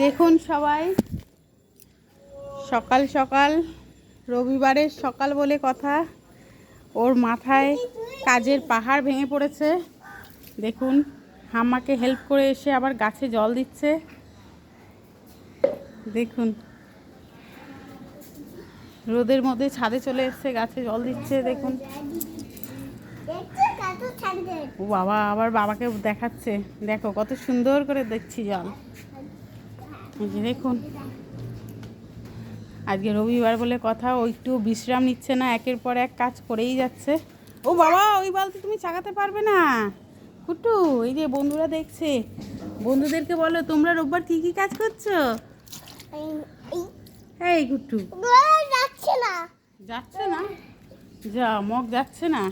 দেখুন সবাই, সকাল সকাল, রবিবারের সকাল বলে কথা, ওর মাথায় কাজের পাহাড় ভেঙে পড়েছে। দেখুন, আমাকে হেল্প করে এসে আবার গাছে জল দিচ্ছে। দেখুন, রোদের মধ্যে ছাদে চলে এসছে, গাছে জল দিচ্ছে। দেখুন, ও বাবা, আবার বাবাকে দেখাচ্ছে, দেখো কত সুন্দর করে দেখছি জল। দেখুন, আজকে রবিবার বলে কথা, ও একটু বিশ্রাম নিচ্ছে না, একের পর এক কাজ করেই যাচ্ছে। ও বাবা, ওই বালতি তুমি চাগাতে পারবে না কুটু। এই যে বন্ধুরা দেখছে, বন্ধুদেরকে বলো তোমরা রোববার কি কি কাজ করছো। এই কুটু যাচ্ছে না, যাচ্ছে না, যা মগ যাচ্ছে না।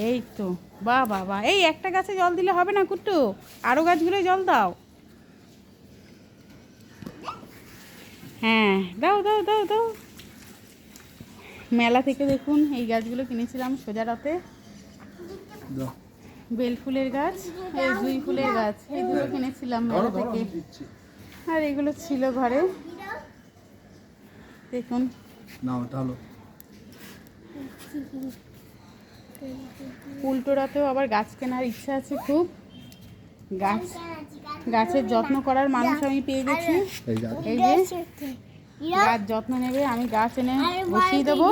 এই তো বাহ বাবা, এই একটা গাছে জল দিলে হবে না কুটু, আরো গাছগুলো জল দাও। হ্যাঁ, দাও দাও দাও দাও। মেলা থেকে দেখুন এই গাছগুলো কিনেছিলাম সোজারাতে। বেল ফুলের গাছ, এই জুঁই ফুলের গাছ, এগুলো কিনেছিলাম মেলা থেকে। আর এগুলো ছিল ঘরে। দেখুন, উল্টোরাতেও আবার গাছ কেনার ইচ্ছা আছে খুব। গাছের যত্ন করার মানুষ আমি পেয়ে গেছি। এই যে গাছ যত্ন নেবে, আমি গাছ এনে বসিয়ে দেবো,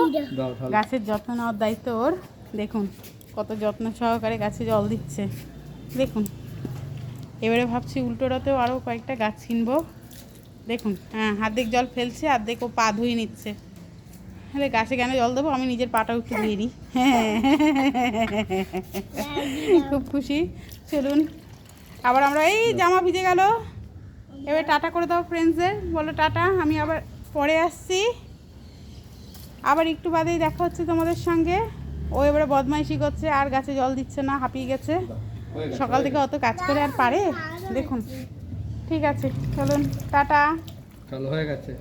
গাছের যত্ন নেওয়ার দায়িত্ব ওর। দেখুন কত যত্ন সহকারে গাছে জল দিচ্ছে। দেখুন, এবারে ভাবছি উল্টোরাতেও আরও কয়েকটা গাছ কিনবো। দেখুন, হ্যাঁ, অর্ধেক জল ফেলছে, অর্ধেক ও পা ধুয়ে নিচ্ছে। তাহলে গাছে কেন জল দেবো, আমি নিজের পাটাও একটু ধুয়ে নিই। হ্যাঁ, খুব খুশি। চলুন, আবার আমরা, এই জামা ভিজে গেল, এবার টাটা করে দাও ফ্রেন্ডসদের, বলো টাটা, আমি আবার পরে আসছি। আবার একটু বাদেই দেখা হচ্ছে তোমাদের সঙ্গে। ও এবারে বদমাইশি করছে, আর গাছে জল দিচ্ছে না, হাঁপিয়ে গেছে। সকাল থেকে অত কাজ করে আর পারে। দেখুন, ঠিক আছে, চলুন টাটা। চলো, হয়ে গেছে।